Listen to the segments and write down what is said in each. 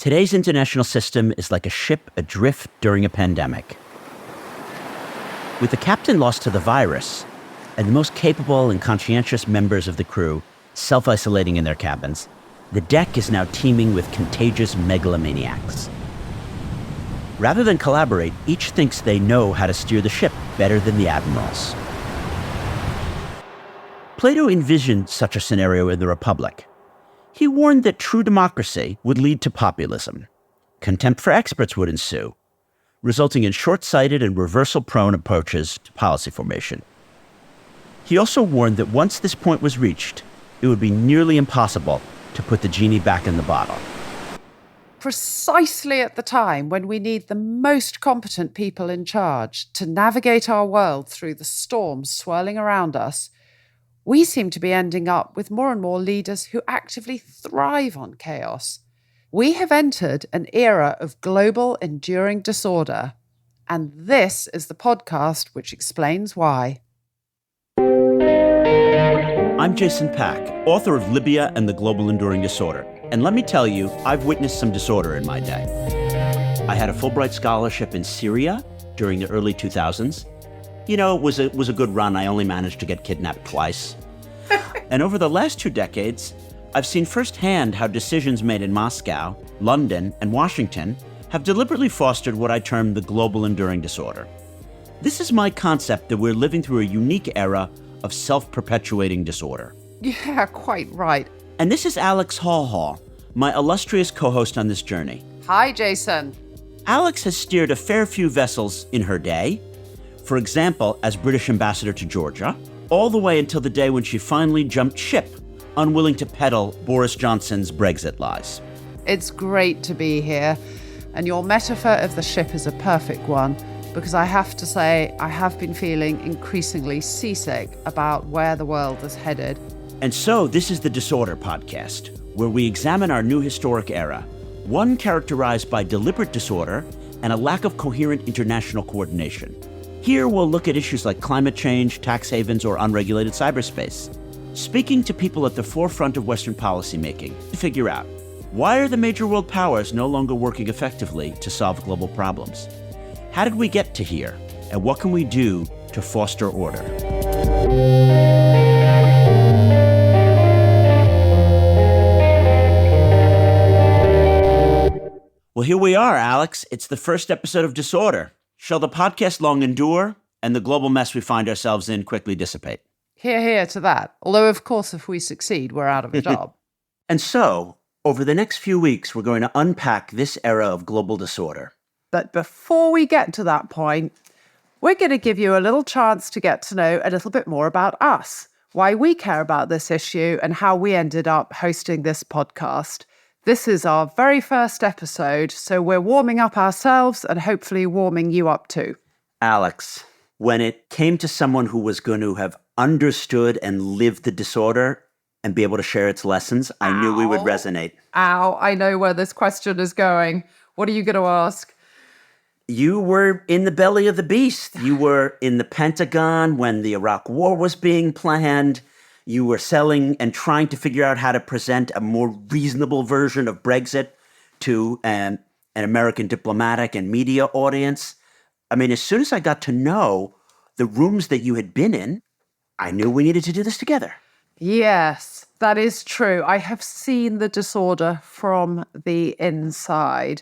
Today's international system is like a ship adrift during a pandemic. With the captain lost to the virus, and the most capable and conscientious members of the crew self-isolating in their cabins, the deck is now teeming with contagious megalomaniacs. Rather than collaborate, each thinks they know how to steer the ship better than the admirals. Plato envisioned such a scenario in the Republic. He warned that true democracy would lead to populism. Contempt for experts would ensue, resulting in short-sighted and reversal-prone approaches to policy formation. He also warned that once this point was reached, it would be nearly impossible to put the genie back in the bottle. Precisely at the time when we need the most competent people in charge to navigate our world through the storms swirling around us, we seem to be ending up with more and more leaders who actively thrive on chaos. We have entered an era of global enduring disorder, and this is the podcast which explains why. I'm Jason Pack, author of Libya and the Global Enduring Disorder. And let me tell you, I've witnessed some disorder in my day. I had a Fulbright scholarship in Syria during the early 2000s. You know, it was a good run. I only managed to get kidnapped twice. And over the last 2 decades, I've seen firsthand how decisions made in Moscow, London, and Washington have deliberately fostered what I term the global enduring disorder. This is my concept that we're living through a unique era of self-perpetuating disorder. Yeah, quite right. And this is Alex Hall, my illustrious co-host on this journey. Hi, Jason. Alex has steered a fair few vessels in her day. For example, as British ambassador to Georgia, all the way until the day when she finally jumped ship, unwilling to peddle Boris Johnson's Brexit lies. It's great to be here, and your metaphor of the ship is a perfect one, because I have to say I have been feeling increasingly seasick about where the world is headed. And so this is the Disorder Podcast, where we examine our new historic era, one characterized by deliberate disorder and a lack of coherent international coordination. Here we'll look at issues like climate change, tax havens, or unregulated cyberspace, speaking to people at the forefront of Western policymaking to figure out, why are the major world powers no longer working effectively to solve global problems? How did we get to here? And what can we do to foster order? Well, here we are, Alex. It's the first episode of Disorder. Shall the podcast long endure and the global mess we find ourselves in quickly dissipate? Hear to that. Although, of course, if we succeed, we're out of a job. And so, over the next few weeks, we're going to unpack this era of global disorder. But before we get to that point, we're going to give you a little chance to get to know a little bit more about us, why we care about this issue, and how we ended up hosting this podcast. This is our very first episode, so we're warming up ourselves and hopefully warming you up too. Alex, when it came to someone who was going to have understood and lived the disorder and be able to share its lessons, I knew we would resonate. Ow, I know where this question is going. What are you going to ask? You were in the belly of the beast. You were in the Pentagon when the Iraq War was being planned. You were selling and trying to figure out how to present a more reasonable version of Brexit to an American diplomatic and media audience. I mean, as soon as I got to know the rooms that you had been in, I knew we needed to do this together. Yes, that is true. I have seen the disorder from the inside.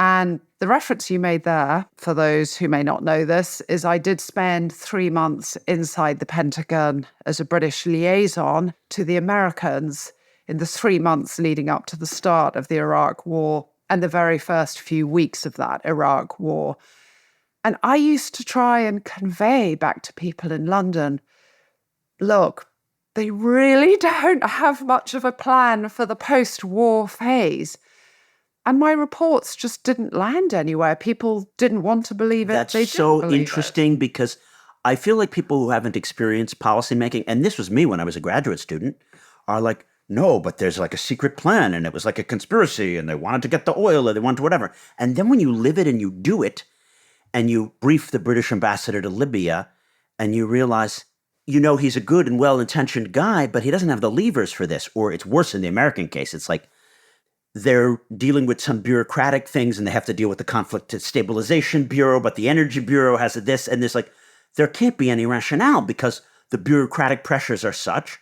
And the reference you made there, for those who may not know this, is I did spend 3 months inside the Pentagon as a British liaison to the Americans in the 3 months leading up to the start of the Iraq War and the very first few weeks of that Iraq War. And I used to try and convey back to people in London, look, they really don't have much of a plan for the post-war phase. And my reports just didn't land anywhere. People didn't want to believe it. That's so interesting because I feel like people who haven't experienced policymaking, and this was me when I was a graduate student, are like, no, but there's like a secret plan and it was like a conspiracy and they wanted to get the oil or they wanted to whatever. And then when you live it and you do it and you brief the British ambassador to Libya and you realize, you know, he's a good and well-intentioned guy, but he doesn't have the levers for this. Or it's worse in the American case. It's like, they're dealing with some bureaucratic things and they have to deal with the Conflict Stabilization Bureau, but the Energy Bureau has this and this. Like, there can't be any rationale because the bureaucratic pressures are such.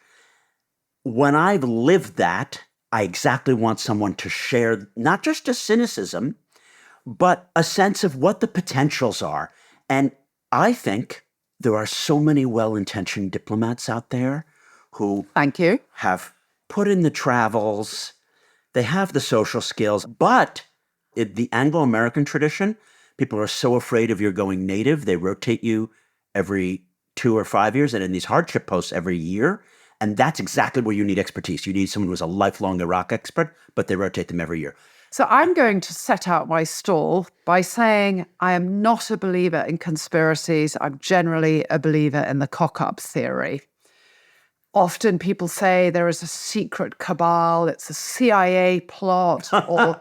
When I've lived that, I exactly want someone to share not just a cynicism, but a sense of what the potentials are. And I think there are so many well-intentioned diplomats out there who Thank you. have put in the travels, they have the social skills, but in the Anglo-American tradition, people are so afraid of your going native, they rotate you every 2 or 5 years, and in these hardship posts every year. And that's exactly where you need expertise. You need someone who's a lifelong Iraq expert, but they rotate them every year. So I'm going to set out my stall by saying I am not a believer in conspiracies. I'm generally a believer in the cock-up theory. Often people say there is a secret cabal, it's a CIA plot, or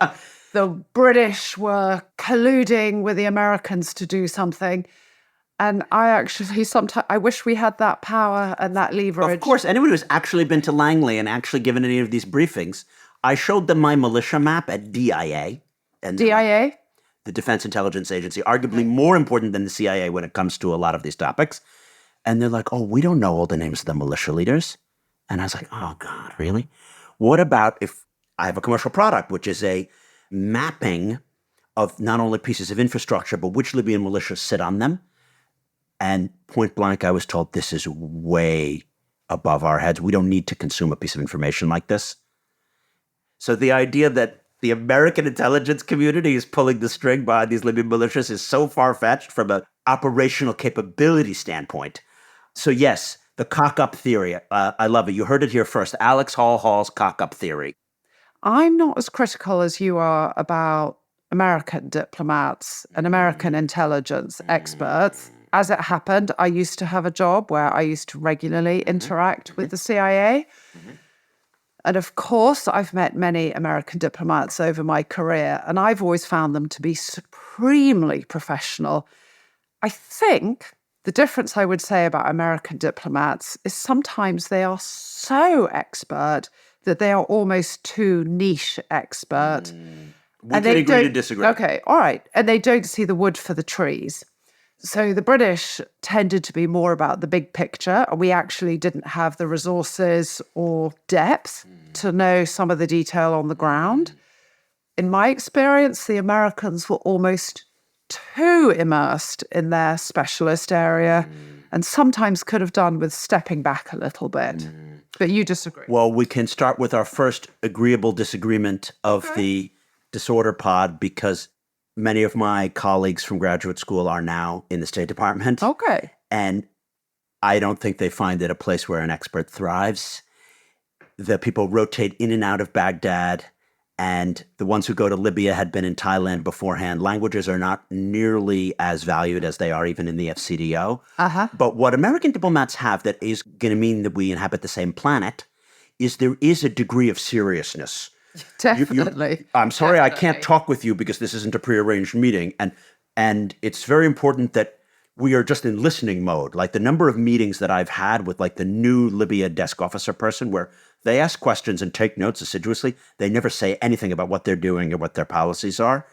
the British were colluding with the Americans to do something. And I actually sometimes, I wish we had that power and that leverage. Of course, anyone who's actually been to Langley and actually given any of these briefings, I showed them my militia map at DIA. And DIA? the Defense Intelligence Agency, arguably more important than the CIA when it comes to a lot of these topics. And they're like, oh, we don't know all the names of the militia leaders. And I was like, oh, God, really? What about if I have a commercial product, which is a mapping of not only pieces of infrastructure, but which Libyan militias sit on them? And point blank, I was told this is way above our heads. We don't need to consume a piece of information like this. So the idea that the American intelligence community is pulling the string behind these Libyan militias is so far-fetched from an operational capability standpoint. So yes, the cock-up theory, I love it. You heard it here first. Alex Hall's cock-up theory. I'm not as critical as you are about American diplomats and American intelligence experts. As it happened, I used to have a job where I used to regularly interact with the CIA. And of course, I've met many American diplomats over my career, and I've always found them to be supremely professional. I think the difference I would say about American diplomats is sometimes they are so expert that they are almost too niche expert. We can agree to disagree. Okay, all right. And they don't see the wood for the trees. So the British tended to be more about the big picture. We actually didn't have the resources or depth to know some of the detail on the ground. In my experience, the Americans were almost too immersed in their specialist area and sometimes could have done with stepping back a little bit. But you disagree. Well, we can start with our first agreeable disagreement of the Disorder Pod, because many of my colleagues from graduate school are now in the State Department. Okay. And I don't think they find it a place where an expert thrives. The people rotate in and out of Baghdad, and the ones who go to Libya had been in Thailand beforehand. Languages are not nearly as valued as they are even in the FCDO. But what American diplomats have that is going to mean that we inhabit the same planet is there is a degree of seriousness. Definitely. I'm sorry, I can't talk with you because this isn't a prearranged meeting. And it's very important that we are just in listening mode. Like the number of meetings that I've had with like the new Libya desk officer person where they ask questions and take notes assiduously. They never say anything about what they're doing or what their policies are.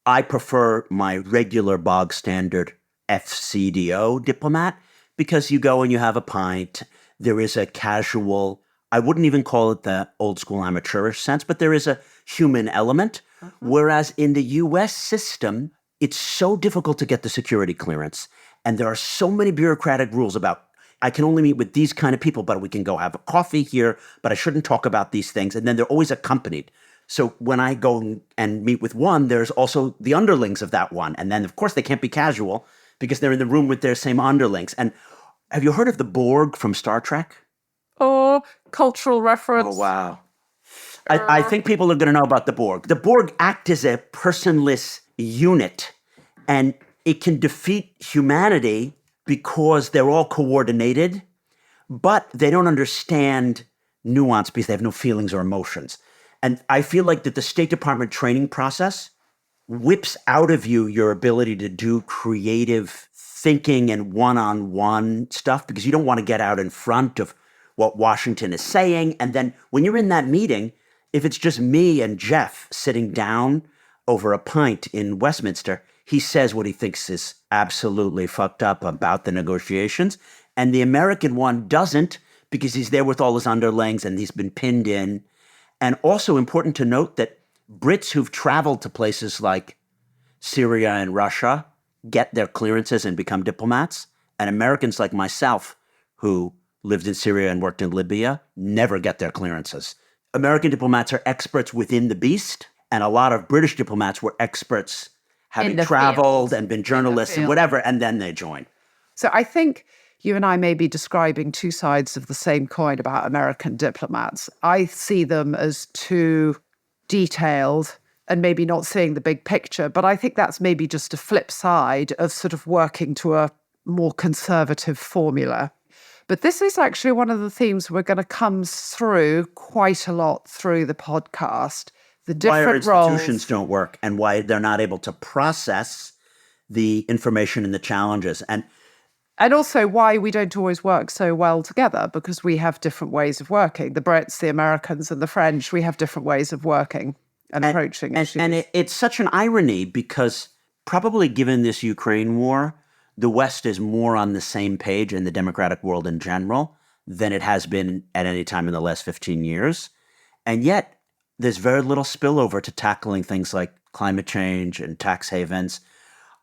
I prefer my regular bog standard FCDO diplomat because you go and you have a pint. There is a casual, I wouldn't even call it the old school amateurish sense, but there is a human element. Whereas in the US system, it's so difficult to get the security clearance. And there are so many bureaucratic rules about, I can only meet with these kind of people, but we can go have a coffee here, but I shouldn't talk about these things. And then they're always accompanied. So when I go and meet with one, there's also the underlings of that one. And then, of course, they can't be casual because they're in the room with their same underlings. And have you heard of the Borg from Star Trek? Oh, cultural reference. Oh, wow. I think people are going to know about the Borg. The Borg act as a personless unit, and it can defeat humanity because they're all coordinated, but they don't understand nuance because they have no feelings or emotions. And I feel like that the State Department training process whips out of you your ability to do creative thinking and one-on-one stuff because you don't want to get out in front of what Washington is saying. And then when you're in that meeting, If it's just me and Jeff sitting down over a pint in Westminster, he says what he thinks is absolutely fucked up about the negotiations. And the American one doesn't, because he's there with all his underlings and he's been pinned in. And also important to note that Brits who've traveled to places like Syria and Russia get their clearances and become diplomats. And Americans like myself, who lived in Syria and worked in Libya, never get their clearances. American diplomats are experts within the beast, and a lot of British diplomats were experts having traveled and been journalists and whatever, and then they join. So I think you and I may be describing two sides of the same coin about American diplomats. I see them as too detailed and maybe not seeing the big picture, but I think that's maybe just a flip side of sort of working to a more conservative formula. But this is actually one of the themes we're going to come through quite a lot through the podcast. The different why our roles. institutions don't work and why they're not able to process the information and the challenges. And also why we don't always work so well together, because we have different ways of working. The Brits, the Americans, and the French, we have different ways of working and approaching issues. And it's such an irony because probably given this Ukraine war, the West is more on the same page in the democratic world in general than it has been at any time in the last 15 years. And yet there's very little spillover to tackling things like climate change and tax havens.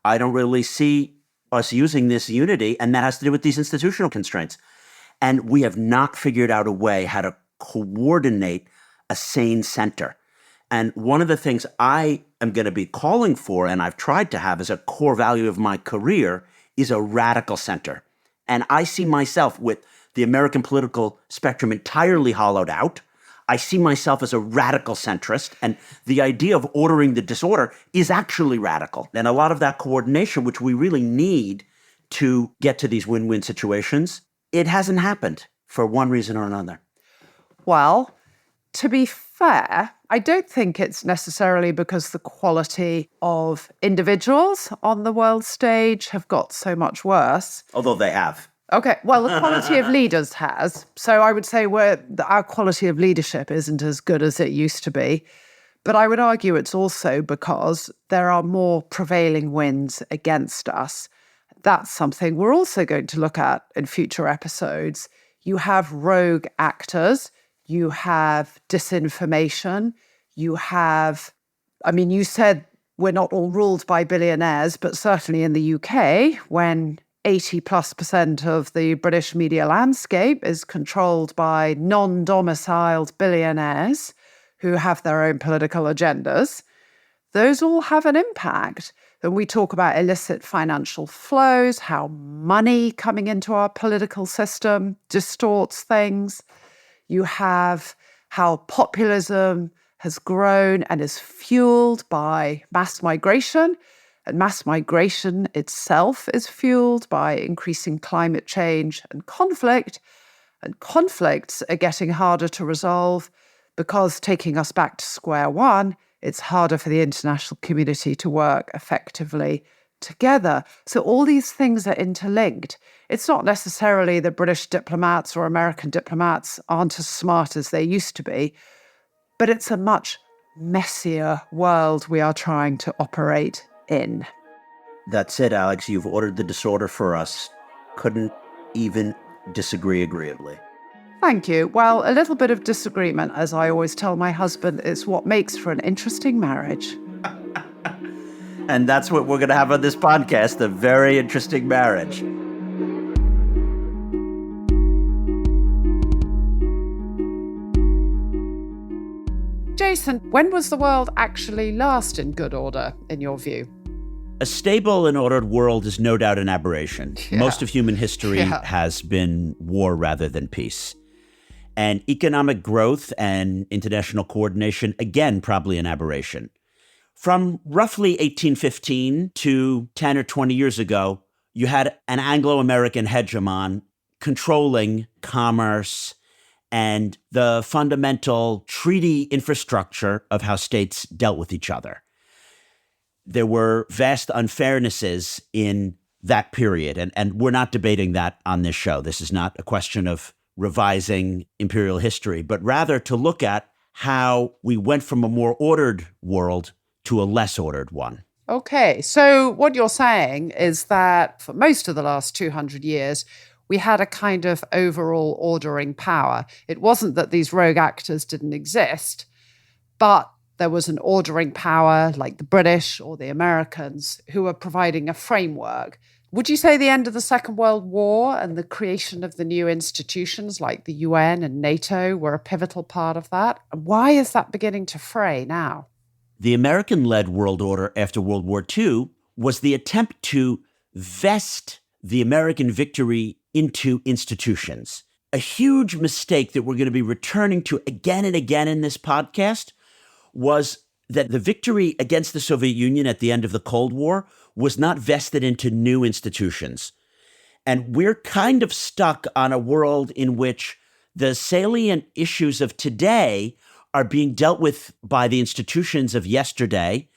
I don't really see us using this unity, and that has to do with these institutional constraints. And we have not figured out a way how to coordinate a sane center. And one of the things I am going to be calling for, and I've tried to have as a core value of my career, is a radical center. And I see myself with the American political spectrum entirely hollowed out. I see myself as a radical centrist, and the idea of ordering the disorder is actually radical. And a lot of that coordination, which we really need to get to these win-win situations, it hasn't happened for one reason or another. Well, to be fair, I don't think it's necessarily because the quality of individuals on the world stage have got so much worse. Although they have. Okay, well, the quality of leaders has. So I would say our quality of leadership isn't as good as it used to be. But I would argue it's also because there are more prevailing winds against us. That's something we're also going to look at in future episodes. You have rogue actors, you have disinformation, you said we're not all ruled by billionaires, but certainly in the UK, when 80+% of the British media landscape is controlled by non-domiciled billionaires who have their own political agendas, those all have an impact. And we talk about illicit financial flows, how money coming into our political system distorts things. You have how populism has grown and is fueled by mass migration. And mass migration itself is fueled by increasing climate change and conflict. And conflicts are getting harder to resolve because, taking us back to square one, it's harder for the international community to work effectively together. So all these things are interlinked. It's not necessarily that British diplomats or American diplomats aren't as smart as they used to be, but it's a much messier world we are trying to operate in. That's it, Alex. You've ordered the disorder for us. Couldn't even disagree agreeably. Thank you. Well, a little bit of disagreement, as I always tell my husband, is what makes for an interesting marriage. And that's what we're going to have on this podcast, a very interesting marriage. Jason, when was the world actually last in good order, in your view? A stable and ordered world is no doubt an aberration. Yeah. Most of human history has been war rather than peace. And economic growth and international coordination, again, probably an aberration. From roughly 1815 to 10 or 20 years ago, you had an Anglo-American hegemon controlling commerce and the fundamental treaty infrastructure of how states dealt with each other. There were vast unfairnesses in that period, and we're not debating that on this show. This is not a question of revising imperial history, but rather to look at how we went from a more ordered world to a less ordered one. Okay, so what you're saying is that for most of the last 200 years, we had a kind of overall ordering power. It wasn't that these rogue actors didn't exist, but there was an ordering power like the British or the Americans who were providing a framework. Would you say the end of the Second World War and the creation of the new institutions like the UN and NATO were a pivotal part of that? And why is that beginning to fray now? The American-led world order after World War II was the attempt to vest the American victory into institutions. A huge mistake that we're going to be returning to again and again in this podcast was that the victory against the Soviet Union at the end of the Cold War was not vested into new institutions. And we're kind of stuck on a world in which the salient issues of today are being dealt with by the institutions of yesterday.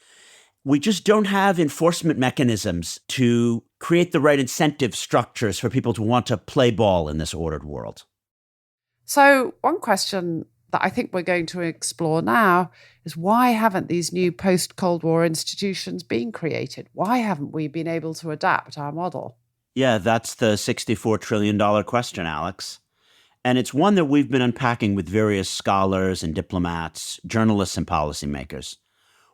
We just don't have enforcement mechanisms to create the right incentive structures for people to want to play ball in this ordered world. So one question that I think we're going to explore now is why haven't these new post-Cold War institutions been created? Why haven't we been able to adapt our model? Yeah, that's the $64 trillion question, Alex. And it's one that we've been unpacking with various scholars and diplomats, journalists and policymakers.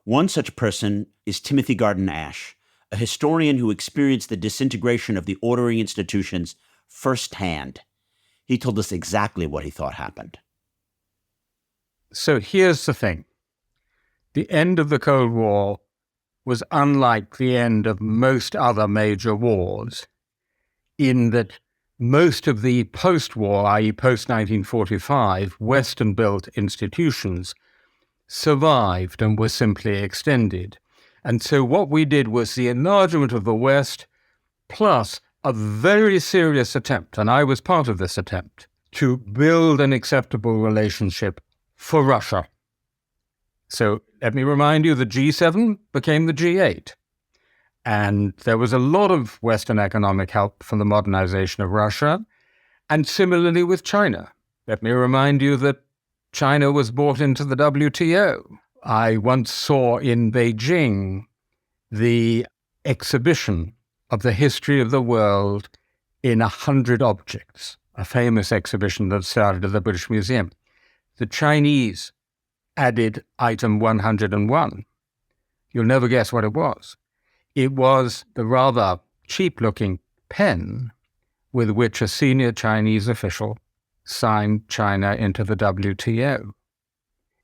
One such person is Timothy Garton Ash, a historian who experienced the disintegration of the ordering institutions firsthand. He told us exactly what he thought happened. So here's the thing. The end of the Cold War was unlike the end of most other major wars in that most of the post-war, i.e. post-1945, Western-built institutions survived and were simply extended. And so what we did was the enlargement of the West plus a very serious attempt, and I was part of this attempt, to build an acceptable relationship for Russia. So let me remind you, the G7 became the G8. And there was a lot of Western economic help from the modernization of Russia, and similarly with China. Let me remind you that China was brought into the WTO. I once saw in Beijing the exhibition of the history of the world in 100 objects, a famous exhibition that started at the British Museum. The Chinese added item 101. You'll never guess what it was. It was the rather cheap-looking pen with which a senior Chinese official signed China into the WTO.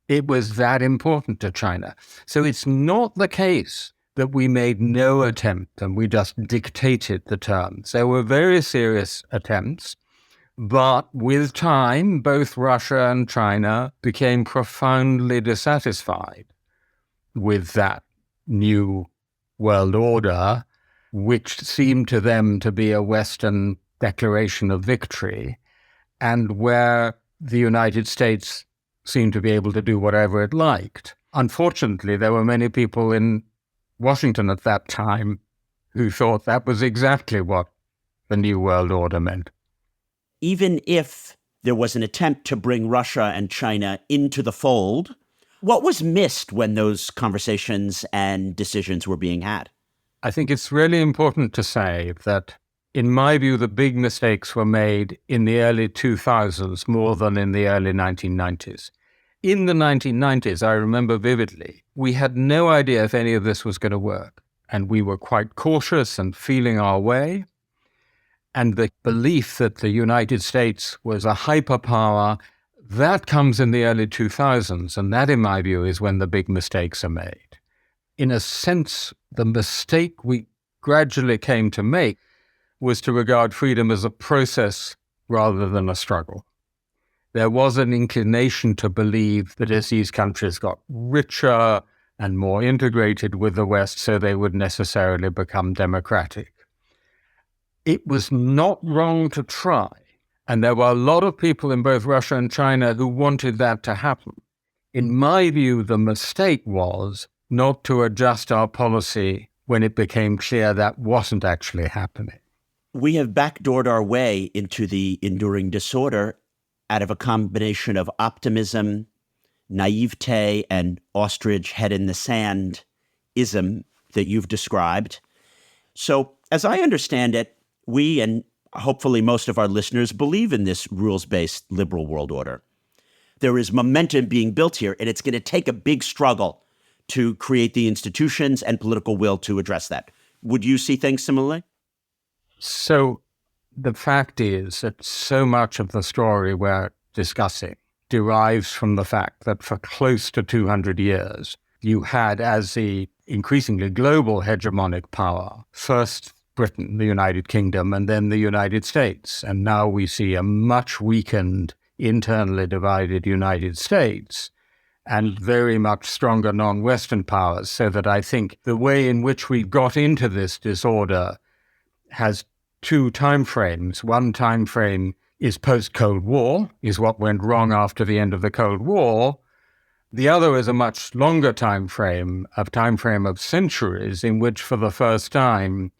It was that important to China. So it's not the case that we made no attempt and we just dictated the terms. There were very serious attempts, but with time, both Russia and China became profoundly dissatisfied with that new world order, which seemed to them to be a Western declaration of victory, and where the United States seemed to be able to do whatever it liked. Unfortunately, there were many people in Washington at that time who thought that was exactly what the New World Order meant. Even if there was an attempt to bring Russia and China into the fold, what was missed when those conversations and decisions were being had? I think it's really important to say that, in my view, the big mistakes were made in the early 2000s more than in the early 1990s. In the 1990s, I remember vividly, we had no idea if any of this was going to work, and we were quite cautious and feeling our way. And the belief that the United States was a hyperpower, that comes in the early 2000s, and that, in my view, is when the big mistakes are made. In a sense, the mistake we gradually came to make was to regard freedom as a process rather than a struggle. There was an inclination to believe that as these countries got richer and more integrated with the West, so they would necessarily become democratic. It was not wrong to try. And there were a lot of people in both Russia and China who wanted that to happen. In my view, the mistake was not to adjust our policy when it became clear that wasn't actually happening. We have backdoored our way into the enduring disorder out of a combination of optimism, naivete and ostrich head in the sand ism that you've described. So as I understand it, we and hopefully most of our listeners believe in this rules-based liberal world order. There is momentum being built here, and it's going to take a big struggle to create the institutions and political will to address that. Would you see things similarly? So the fact is that so much of the story we're discussing derives from the fact that for close to 200 years, you had as the increasingly global hegemonic power, first Britain, the United Kingdom, and then the United States. And now we see a much weakened, internally divided United States and very much stronger non-Western powers, so that I think the way in which we got into this disorder has two time frames. One time frame is post-Cold War, is what went wrong after the end of the Cold War. The other is a much longer time frame of centuries in which for the first time,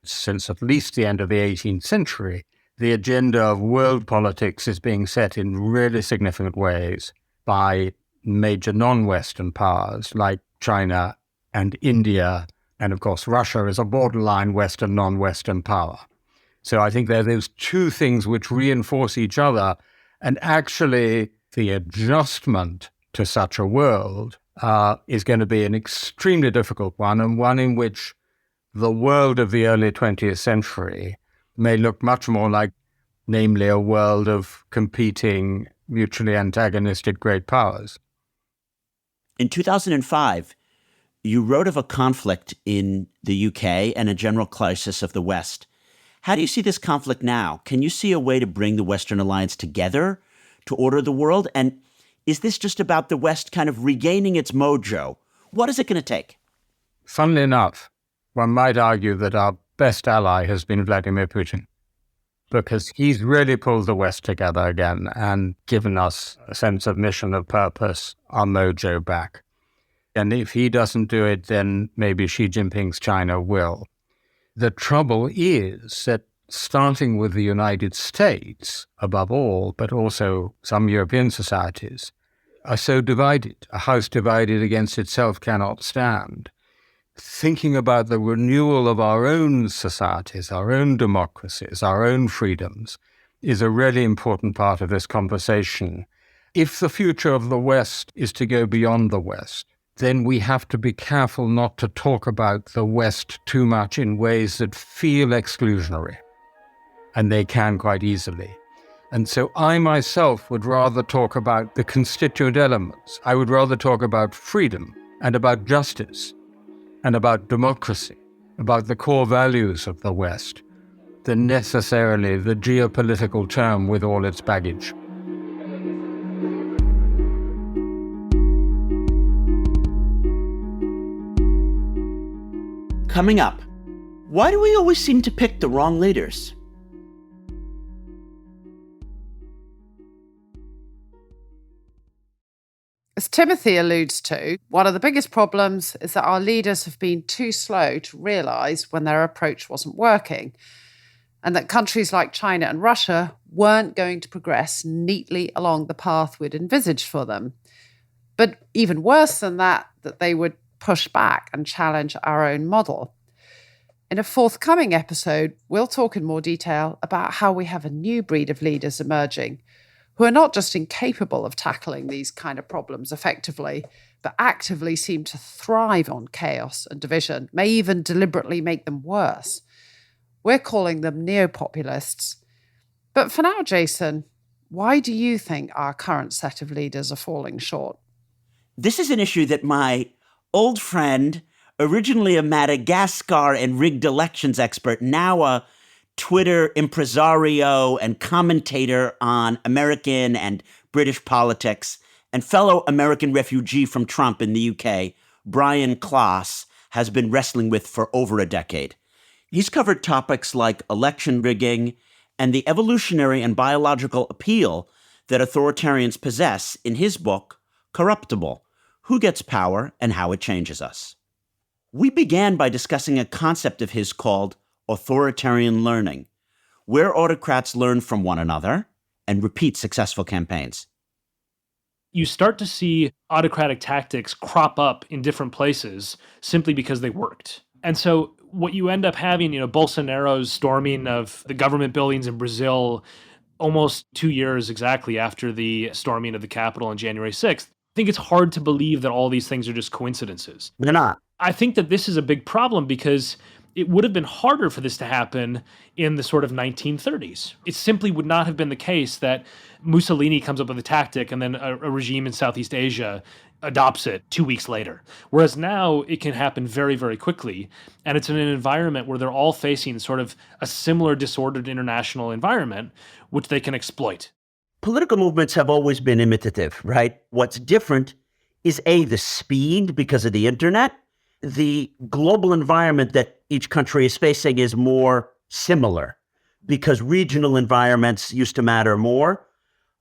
since at least the end of the 18th century, the agenda of world politics is being set in really significant ways by major non-Western powers like China and India, and of course Russia is a borderline Western, non-Western power. So I think there are those two things which reinforce each other, and actually the adjustment to such a world is going to be an extremely difficult one, and one in which the world of the early 20th century may look much more like, namely, a world of competing, mutually antagonistic great powers. In 2005, you wrote of a conflict in the UK and a general crisis of the West. How do you see this conflict now? Can you see a way to bring the Western alliance together to order the world? And is this just about the West kind of regaining its mojo? What is it going to take? Funnily enough, one might argue that our best ally has been Vladimir Putin, because he's really pulled the West together again and given us a sense of mission, of purpose, our mojo back. And if he doesn't do it, then maybe Xi Jinping's China will. The trouble is that starting with the United States, above all, but also some European societies, are so divided. A house divided against itself cannot stand. Thinking about the renewal of our own societies, our own democracies, our own freedoms, is a really important part of this conversation. If the future of the West is to go beyond the West, then we have to be careful not to talk about the West too much in ways that feel exclusionary, and they can quite easily. And so I myself would rather talk about the constituent elements. I would rather talk about freedom and about justice and about democracy, about the core values of the West, than necessarily the geopolitical term with all its baggage. Coming up, why do we always seem to pick the wrong leaders? As Timothy alludes to, one of the biggest problems is that our leaders have been too slow to realise when their approach wasn't working, and that countries like China and Russia weren't going to progress neatly along the path we'd envisaged for them. But even worse than that, that they would push back and challenge our own model. In a forthcoming episode, we'll talk in more detail about how we have a new breed of leaders emerging who are not just incapable of tackling these kind of problems effectively, but actively seem to thrive on chaos and division, may even deliberately make them worse. We're calling them neopopulists. But for now, Jason, why do you think our current set of leaders are falling short? This is an issue that my old friend, originally a Madagascar and rigged elections expert, now a Twitter impresario and commentator on American and British politics, and fellow American refugee from Trump in the UK, Brian Klaas, has been wrestling with for over a decade. He's covered topics like election rigging and the evolutionary and biological appeal that authoritarians possess in his book, Corruptible: Who Gets Power and How It Changes Us. We began by discussing a concept of his called authoritarian learning, where autocrats learn from one another and repeat successful campaigns. you start to see autocratic tactics crop up in different places simply because they worked. And so what you end up having, Bolsonaro's storming of the government buildings in Brazil almost 2 years exactly after the storming of the Capitol on January 6th. I think it's hard to believe that all these things are just coincidences. They're not. I think that this is a big problem because it would have been harder for this to happen in the sort of 1930s. It simply would not have been the case that Mussolini comes up with a tactic and then a regime in Southeast Asia adopts it 2 weeks later. Whereas now it can happen very, very quickly. And it's in an environment where they're all facing sort of a similar disordered international environment, which they can exploit. Political movements have always been imitative, right? What's different is the speed because of the internet. The global environment that each country is facing is more similar because regional environments used to matter more.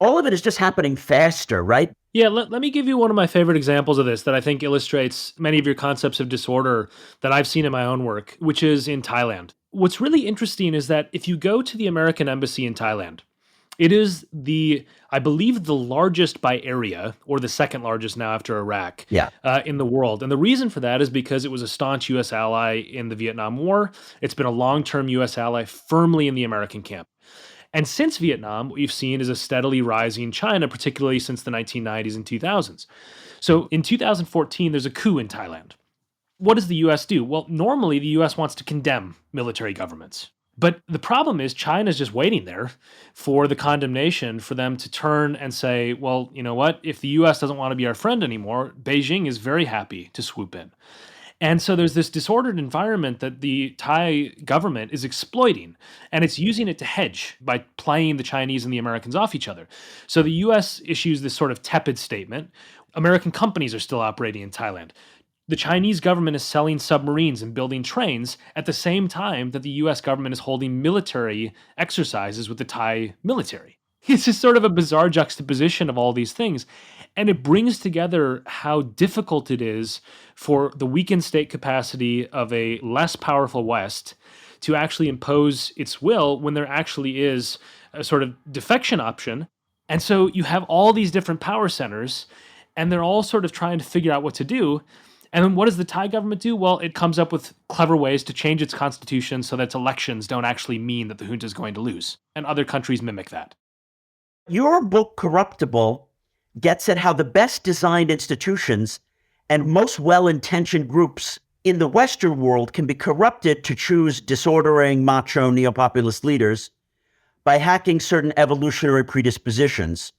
All of it is just happening faster, right? Yeah, let me give you one of my favorite examples of this that I think illustrates many of your concepts of disorder that I've seen in my own work, which is in Thailand. What's really interesting is that if you go to the American embassy in Thailand, it is I believe, the largest by area, or the second largest now after Iraq, in the world. And the reason for that is because it was a staunch U.S. ally in the Vietnam War. It's been a long-term U.S. ally firmly in the American camp. And since Vietnam, what you've seen is a steadily rising China, particularly since the 1990s and 2000s. So in 2014, there's a coup in Thailand. What does the U.S. do? Well, normally the U.S. wants to condemn military governments. But the problem is China's just waiting there for the condemnation for them to turn and say, well, you know what? If the U.S. doesn't want to be our friend anymore, Beijing is very happy to swoop in. And so there's this disordered environment that the Thai government is exploiting, and it's using it to hedge by playing the Chinese and the Americans off each other. So the U.S. issues this sort of tepid statement. American companies are still operating in Thailand. The Chinese government is selling submarines and building trains at the same time that the U.S. government is holding military exercises with the Thai military. It's just sort of a bizarre juxtaposition of all these things. And it brings together how difficult it is for the weakened state capacity of a less powerful West to actually impose its will when there actually is a sort of defection option. And so you have all these different power centers, and they're all sort of trying to figure out what to do. And then what does the Thai government do? Well, it comes up with clever ways to change its constitution so that its elections don't actually mean that the junta is going to lose. And other countries mimic that. Your book, Corruptible, gets at how the best designed institutions and most well-intentioned groups in the Western world can be corrupted to choose disordering, macho, neo-populist leaders by hacking certain evolutionary predispositions.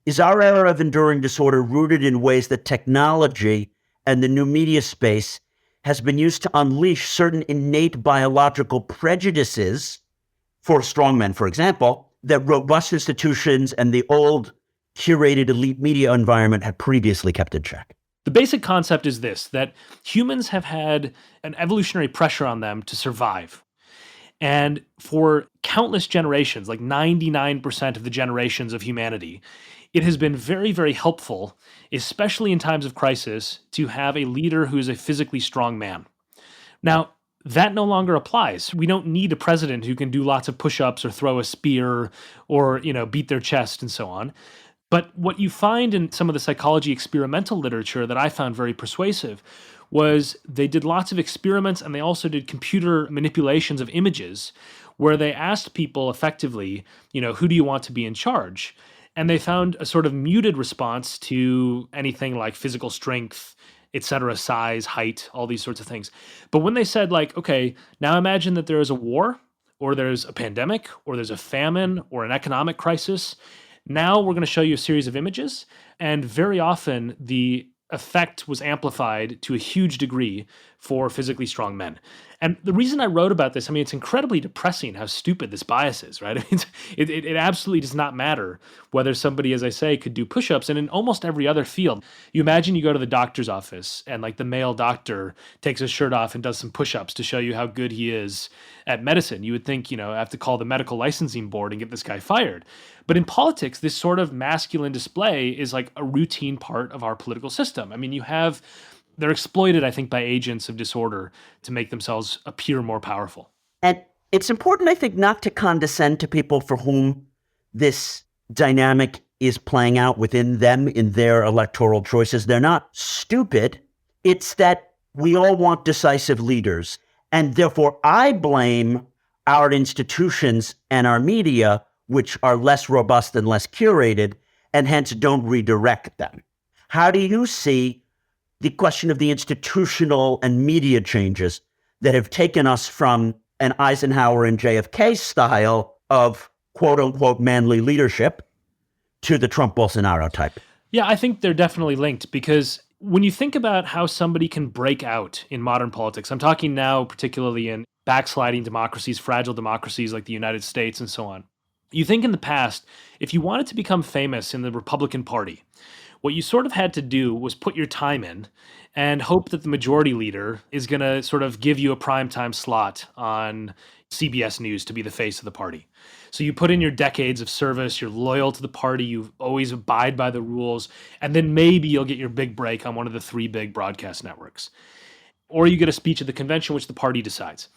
Is our era of enduring disorder rooted in ways that technology and the new media space has been used to unleash certain innate biological prejudices for strongmen, for example, that robust institutions and the old curated elite media environment had previously kept in check? The basic concept is this, that humans have had an evolutionary pressure on them to survive. And for countless generations, like 99% of the generations of humanity, it has been very, very helpful, especially in times of crisis, to have a leader who is a physically strong man. Now, that no longer applies. We don't need a president who can do lots of push-ups or throw a spear or, beat their chest and so on. But what you find in some of the psychology experimental literature that I found very persuasive was they did lots of experiments, and they also did computer manipulations of images where they asked people effectively, who do you want to be in charge? And they found a sort of muted response to anything like physical strength, etc., size, height, all these sorts of things. But when they said, okay, now imagine that there is a war, or there's a pandemic, or there's a famine, or an economic crisis. Now we're going to show you a series of images, and very often the effect was amplified to a huge degree for physically strong men. And the reason I wrote about this, it's incredibly depressing how stupid this bias is, right? It absolutely does not matter whether somebody, as I say, could do push-ups. And in almost every other field, you imagine you go to the doctor's office and the male doctor takes his shirt off and does some push-ups to show you how good he is at medicine. You would think, I have to call the medical licensing board and get this guy fired. But in politics, this sort of masculine display is like a routine part of our political system. They're exploited, I think, by agents of disorder to make themselves appear more powerful. And it's important, I think, not to condescend to people for whom this dynamic is playing out within them in their electoral choices. They're not stupid. It's that we all want decisive leaders. And therefore, I blame our institutions and our media, which are less robust and less curated, and hence don't redirect them. How do you see the question of the institutional and media changes that have taken us from an Eisenhower and JFK style of quote unquote manly leadership to the Trump Bolsonaro type? Yeah, I think they're definitely linked because when you think about how somebody can break out in modern politics, I'm talking now particularly in backsliding democracies, fragile democracies like the United States and so on. You think in the past, if you wanted to become famous in the Republican Party, what you sort of had to do was put your time in and hope that the majority leader is going to sort of give you a primetime slot on CBS News to be the face of the party. So you put in your decades of service, you're loyal to the party, you always abide by the rules, and then maybe you'll get your big break on one of the three big broadcast networks. Or you get a speech at the convention, which the party decides.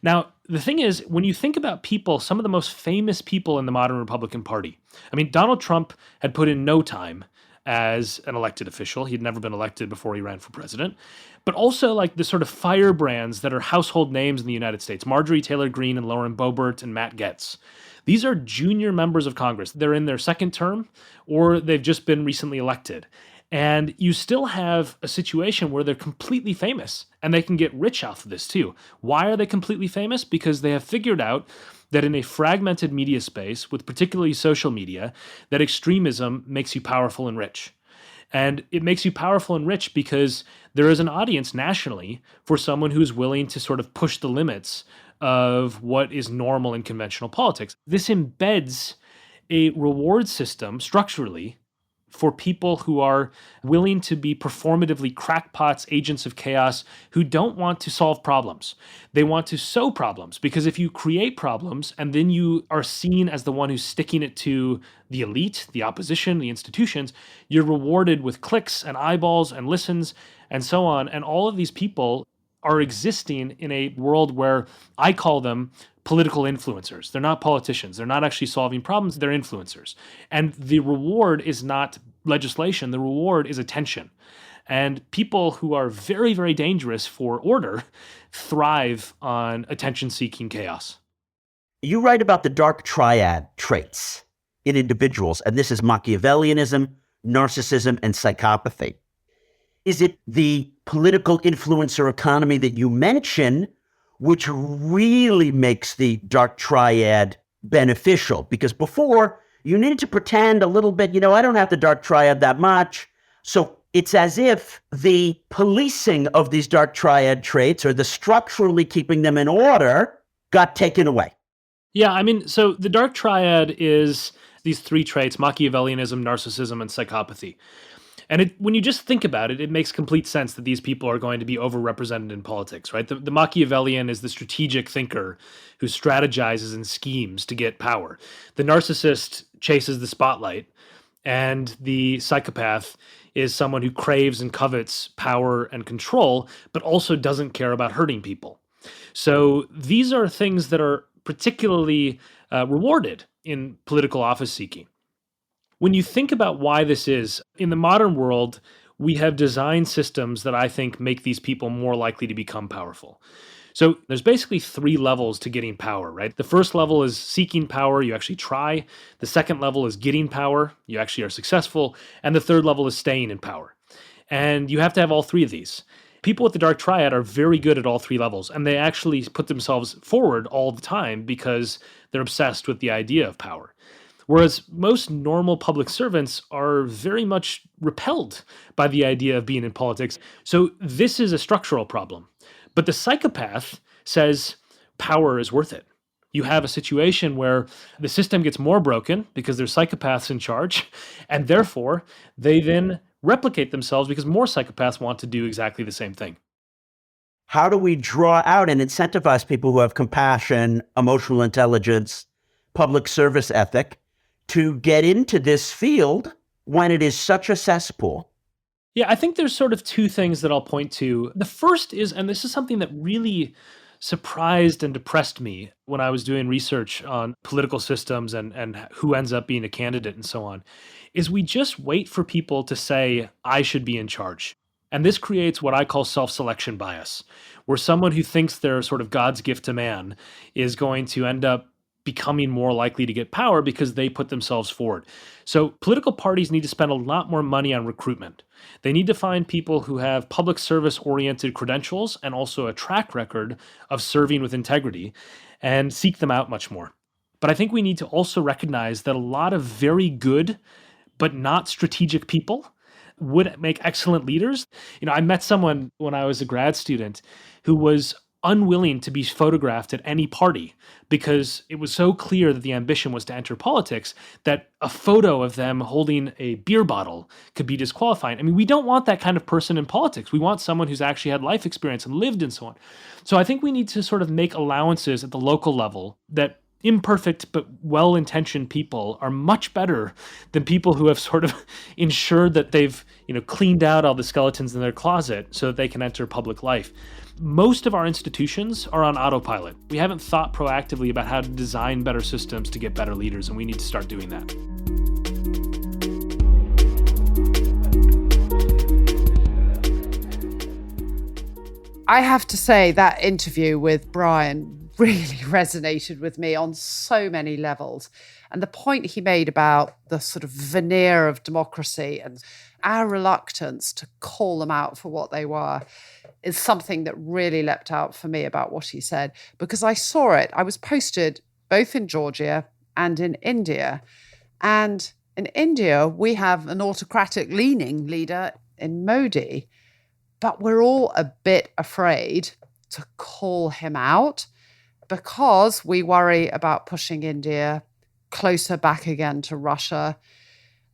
Now, the thing is, when you think about people, some of the most famous people in the modern Republican Party, I mean, Donald Trump had put in no time as an elected official. He'd never been elected before he ran for president. But also like the sort of firebrands that are household names in the United States, Marjorie Taylor Greene and Lauren Boebert and Matt Gaetz. These are junior members of Congress. They're in their second term or they've just been recently elected. And you still have a situation where they're completely famous and they can get rich off of this too. Why are they completely famous? Because they have figured out that in a fragmented media space, with particularly social media, that extremism makes you powerful and rich. And it makes you powerful and rich because there is an audience nationally for someone who's willing to sort of push the limits of what is normal in conventional politics. This embeds a reward system structurally for people who are willing to be performatively crackpots, agents of chaos, who don't want to solve problems. They want to sow problems, because if you create problems and then you are seen as the one who's sticking it to the elite, the opposition, the institutions, you're rewarded with clicks and eyeballs and listens and so on. And all of these people are existing in a world where I call them political influencers. They're not politicians. They're not actually solving problems. They're influencers. And the reward is not legislation. The reward is attention. And people who are very, very dangerous for order thrive on attention-seeking chaos. You write about the dark triad traits in individuals, and this is Machiavellianism, narcissism, and psychopathy. Is it the political influencer economy that you mention which really makes the dark triad beneficial? Because before, you needed to pretend a little bit, I don't have the dark triad that much. So it's as if the policing of these dark triad traits, or the structurally keeping them in order, got taken away. Yeah, I mean, so the dark triad is these three traits: Machiavellianism, narcissism, and psychopathy. And when you just think about it, it makes complete sense that these people are going to be overrepresented in politics, right? The Machiavellian is the strategic thinker who strategizes and schemes to get power. The narcissist chases the spotlight, and the psychopath is someone who craves and covets power and control, but also doesn't care about hurting people. So these are things that are particularly rewarded in political office seeking. When you think about why this is, in the modern world, we have designed systems that I think make these people more likely to become powerful. So there's basically three levels to getting power, right? The first level is seeking power, you actually try. The second level is getting power, you actually are successful. And the third level is staying in power. And you have to have all three of these. People with the dark triad are very good at all three levels, and they actually put themselves forward all the time because they're obsessed with the idea of power. Whereas most normal public servants are very much repelled by the idea of being in politics. So this is a structural problem. But the psychopath says power is worth it. You have a situation where the system gets more broken because there's psychopaths in charge, and therefore they then replicate themselves because more psychopaths want to do exactly the same thing. How do we draw out and incentivize people who have compassion, emotional intelligence, public service ethic to get into this field when it is such a cesspool? Yeah, I think there's sort of two things that I'll point to. The first is, and this is something that really surprised and depressed me when I was doing research on political systems and who ends up being a candidate and so on, is we just wait for people to say, I should be in charge. And this creates what I call self-selection bias, where someone who thinks they're sort of God's gift to man is going to end up becoming more likely to get power because they put themselves forward. So political parties need to spend a lot more money on recruitment. They need to find people who have public service-oriented credentials and also a track record of serving with integrity and seek them out much more. But I think we need to also recognize that a lot of very good but not strategic people would make excellent leaders. I met someone when I was a grad student who was unwilling to be photographed at any party because it was so clear that the ambition was to enter politics that a photo of them holding a beer bottle could be disqualifying. I mean, we don't want that kind of person in politics. We want someone who's actually had life experience and lived and so on. So I think we need to sort of make allowances at the local level that imperfect but well-intentioned people are much better than people who have sort of ensured that they've cleaned out all the skeletons in their closet so that they can enter public life. Most of our institutions are on autopilot. We haven't thought proactively about how to design better systems to get better leaders, and we need to start doing that. I have to say that interview with Brian really resonated with me on so many levels. And the point he made about the sort of veneer of democracy and our reluctance to call them out for what they were is something that really leapt out for me about what he said, because I saw it. I was posted both in Georgia and in India. And in India, we have an autocratic leaning leader in Modi, but we're all a bit afraid to call him out because we worry about pushing India closer back again to Russia.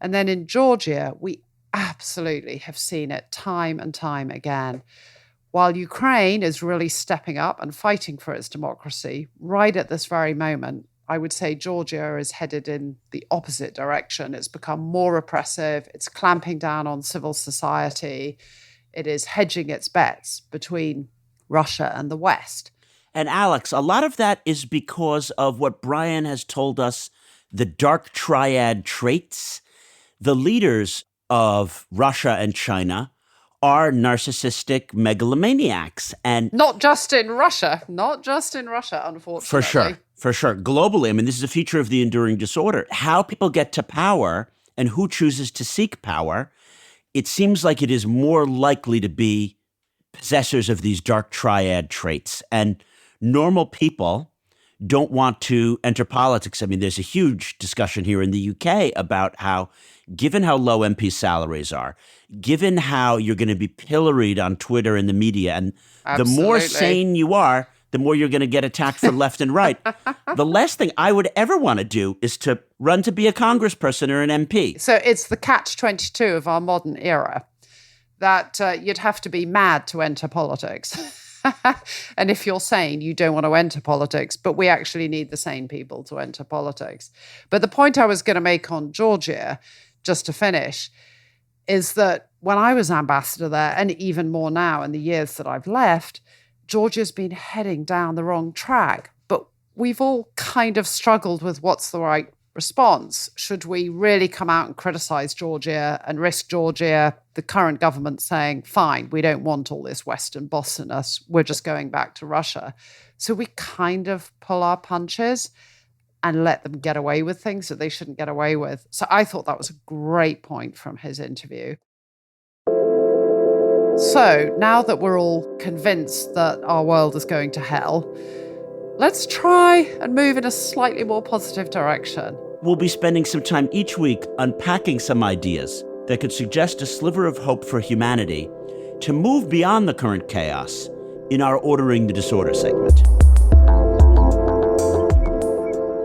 And then in Georgia, we absolutely have seen it time and time again. While Ukraine is really stepping up and fighting for its democracy, right at this very moment, I would say Georgia is headed in the opposite direction. It's become more repressive. It's clamping down on civil society. It is hedging its bets between Russia and the West. And Alex, a lot of that is because of what Brian has told us, the dark triad traits. The leaders of Russia and China are narcissistic megalomaniacs. And not just in Russia, unfortunately. For sure. Globally, I mean, this is a feature of the enduring disorder. How people get to power and who chooses to seek power, it seems like it is more likely to be possessors of these dark triad traits. And normal people don't want to enter politics. I mean, there's a huge discussion here in the UK about how, given how low MP salaries are, given how you're going to be pilloried on Twitter and the media, and Absolutely. The more sane you are, the more you're going to get attacked from left and right. The last thing I would ever want to do is to run to be a congressperson or an MP. So it's the catch-22 of our modern era, that you'd have to be mad to enter politics. And if you're sane, you don't want to enter politics, but we actually need the sane people to enter politics. But the point I was going to make on Georgia, just to finish, is that when I was ambassador there, and even more now in the years that I've left, Georgia's been heading down the wrong track. But we've all kind of struggled with what's the right response. Should we really come out and criticize Georgia and risk Georgia, the current government saying, fine, we don't want all this Western boss in us, we're just going back to Russia? So we kind of pull our punches and let them get away with things that they shouldn't get away with. So I thought that was a great point from his interview. So now that we're all convinced that our world is going to hell, let's try and move in a slightly more positive direction. We'll be spending some time each week unpacking some ideas that could suggest a sliver of hope for humanity to move beyond the current chaos in our Ordering the Disorder segment.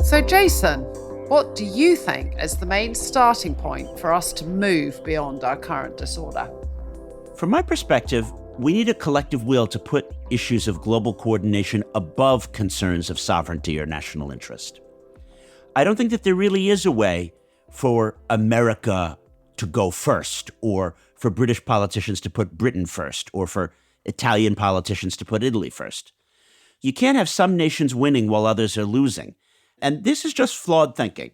So, Jason, what do you think is the main starting point for us to move beyond our current disorder? From my perspective, we need a collective will to put issues of global coordination above concerns of sovereignty or national interest. I don't think that there really is a way for America to go first, or for British politicians to put Britain first, or for Italian politicians to put Italy first. You can't have some nations winning while others are losing. And this is just flawed thinking.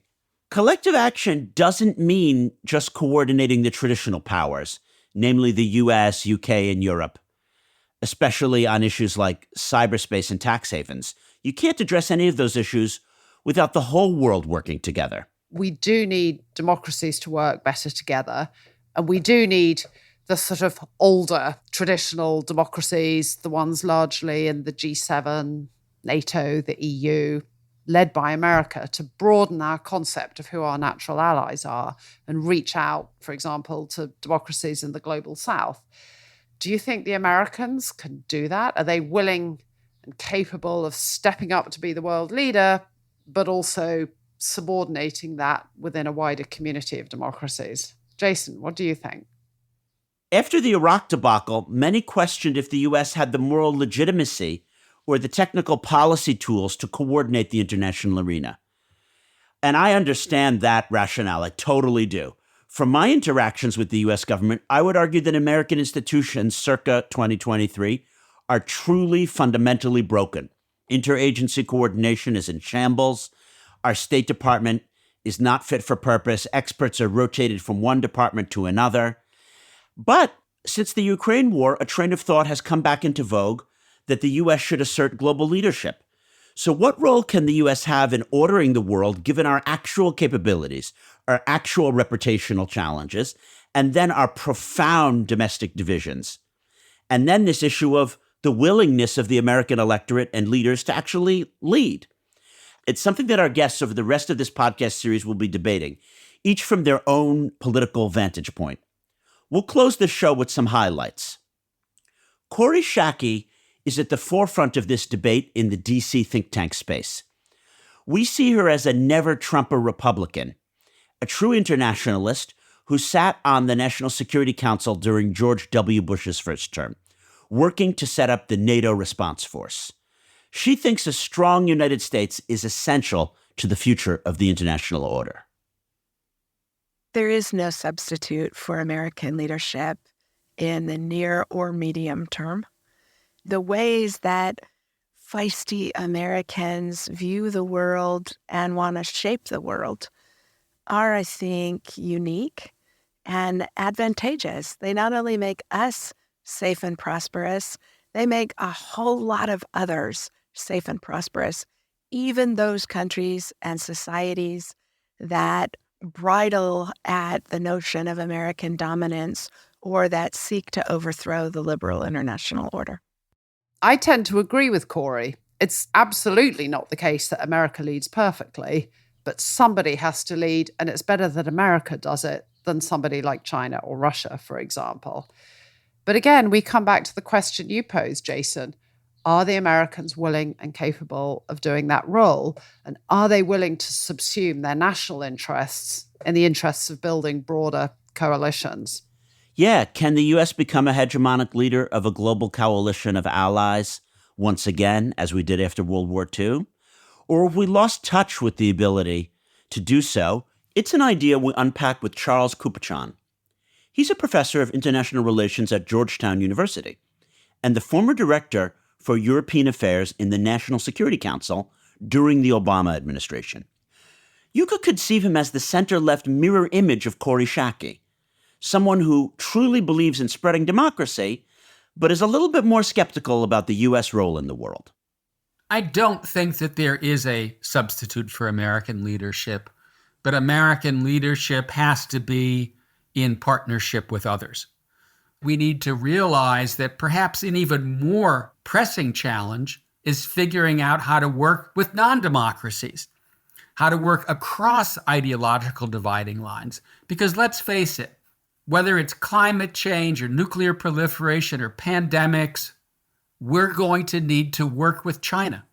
Collective action doesn't mean just coordinating the traditional powers, namely the US, UK, and Europe, especially on issues like cyberspace and tax havens. You can't address any of those issues without the whole world working together. We do need democracies to work better together, and we do need the sort of older traditional democracies, the ones largely in the G7, NATO, the EU, led by America, to broaden our concept of who our natural allies are and reach out, for example, to democracies in the global south. Do you think the Americans can do that? Are they willing and capable of stepping up to be the world leader, but also subordinating that within a wider community of democracies? Jason, what do you think? After the Iraq debacle, many questioned if the US had the moral legitimacy or the technical policy tools to coordinate the international arena. And I understand that rationale. I totally do. From my interactions with the US government, I would argue that American institutions circa 2023 are truly fundamentally broken. Interagency coordination is in shambles. Our State Department is not fit for purpose. Experts are rotated from one department to another. But since the Ukraine war, a train of thought has come back into vogue that the U.S. should assert global leadership. So what role can the U.S. have in ordering the world, given our actual capabilities, our actual reputational challenges, and then our profound domestic divisions? And then this issue of the willingness of the American electorate and leaders to actually lead. It's something that our guests over the rest of this podcast series will be debating, each from their own political vantage point. We'll close the show with some highlights. Kori Schake is at the forefront of this debate in the DC think tank space. We see her as a never-Trumper Republican, a true internationalist who sat on the National Security Council during George W. Bush's first term, working to set up the NATO response force. She thinks a strong United States is essential to the future of the international order. There is no substitute for American leadership in the near or medium term. The ways that feisty Americans view the world and want to shape the world are, I think, unique and advantageous. They not only make us safe and prosperous, they make a whole lot of others safe and prosperous, even those countries and societies that bridle at the notion of American dominance or that seek to overthrow the liberal international order. I tend to agree with Kori. It's absolutely not the case that America leads perfectly, but somebody has to lead, and it's better that America does it than somebody like China or Russia, for example. But again, we come back to the question you posed, Jason. Are the Americans willing and capable of doing that role? And are they willing to subsume their national interests in the interests of building broader coalitions? Yeah, can the U.S. become a hegemonic leader of a global coalition of allies once again, as we did after World War II? Or have we lost touch with the ability to do so? It's an idea we unpacked with Charles Kupachan. He's a professor of international relations at Georgetown University and the former director for European affairs in the National Security Council during the Obama administration. You could conceive him as the center-left mirror image of Kori Schake, someone who truly believes in spreading democracy, but is a little bit more skeptical about the U.S. role in the world. I don't think that there is a substitute for American leadership, but American leadership has to be in partnership with others. We need to realize that perhaps an even more pressing challenge is figuring out how to work with non-democracies, how to work across ideological dividing lines. Because let's face it, whether it's climate change or nuclear proliferation or pandemics, we're going to need to work with China.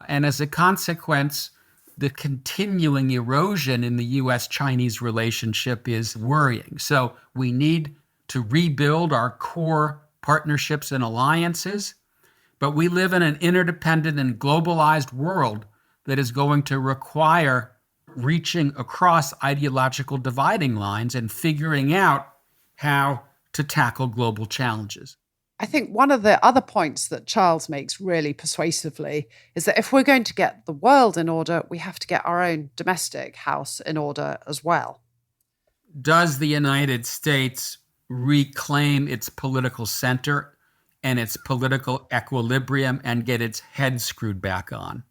And as a consequence, the continuing erosion in the U.S.-Chinese relationship is worrying. So we need to rebuild our core partnerships and alliances, but we live in an interdependent and globalized world that is going to require reaching across ideological dividing lines and figuring out how to tackle global challenges. I think one of the other points that Charles makes really persuasively is that if we're going to get the world in order, we have to get our own domestic house in order as well. Does the United States reclaim its political center and its political equilibrium and get its head screwed back on?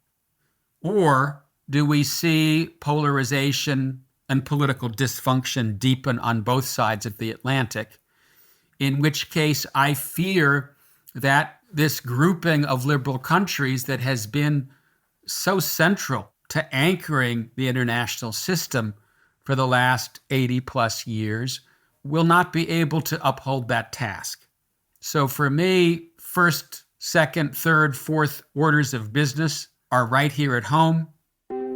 Or do we see polarization and political dysfunction deepen on both sides of the Atlantic? In which case, I fear that this grouping of liberal countries that has been so central to anchoring the international system for the last 80 plus years will not be able to uphold that task. So for me, first, second, third, fourth orders of business are right here at home.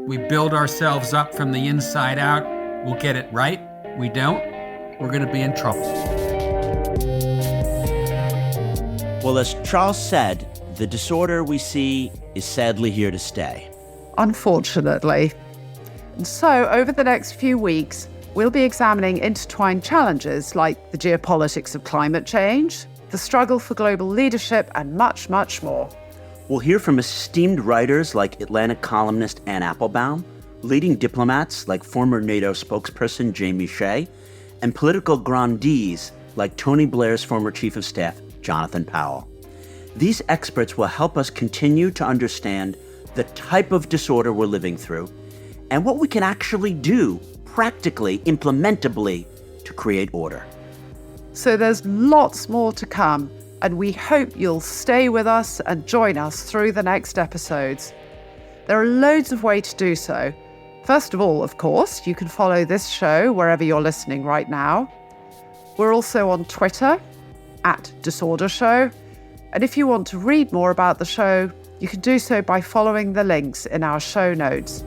We build ourselves up from the inside out. We'll get it right. We don't, we're going to be in trouble. Well, as Charles said, the disorder we see is sadly here to stay. Unfortunately. And so, over the next few weeks, we'll be examining intertwined challenges like the geopolitics of climate change, the struggle for global leadership, and much, much more. We'll hear from esteemed writers like Atlantic columnist Anne Applebaum, leading diplomats like former NATO spokesperson Jamie Shea, and political grandees like Tony Blair's former chief of staff, Jonathan Powell. These experts will help us continue to understand the type of disorder we're living through and what we can actually do practically, implementably, to create order. So there's lots more to come, and we hope you'll stay with us and join us through the next episodes. There are loads of ways to do so. First of all, of course, you can follow this show wherever you're listening right now. We're also on Twitter, @DisorderShow. And if you want to read more about the show, you can do so by following the links in our show notes.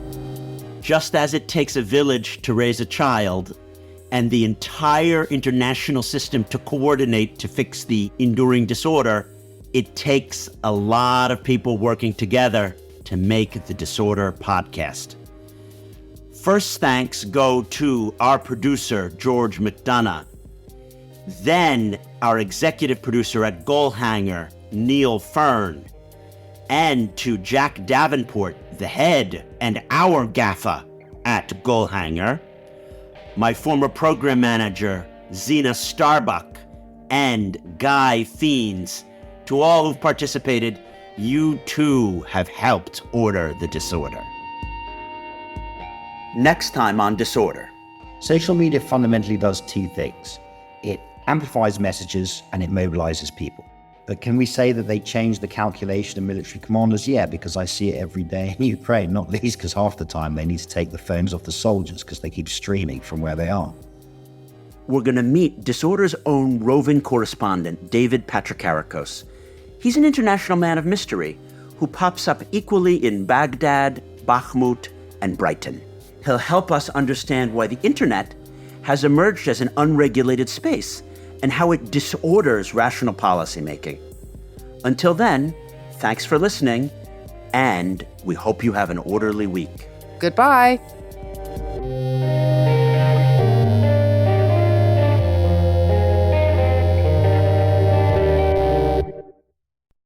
Just as it takes a village to raise a child and the entire international system to coordinate to fix the enduring disorder, it takes a lot of people working together to make the Disorder podcast. First thanks go to our producer, George McDonough. Then our executive producer at Goalhanger, Neil Fern. And to Jack Davenport, the head and our gaffer at Goalhanger. My former program manager, Zena Starbuck, and Guy Fiends. To all who've participated, you too have helped order the disorder. Next time on Disorder. Social media fundamentally does two things. It amplifies messages and it mobilizes people. But can we say that they changed the calculation of military commanders? Yeah, because I see it every day in Ukraine, not least because half the time they need to take the phones off the soldiers because they keep streaming from where they are. We're going to meet Disorder's own roving correspondent, David Patrikarakos. He's an international man of mystery who pops up equally in Baghdad, Bakhmut, and Brighton. He'll help us understand why the internet has emerged as an unregulated space and how it disorders rational policymaking. Until then, thanks for listening, and we hope you have an orderly week. Goodbye.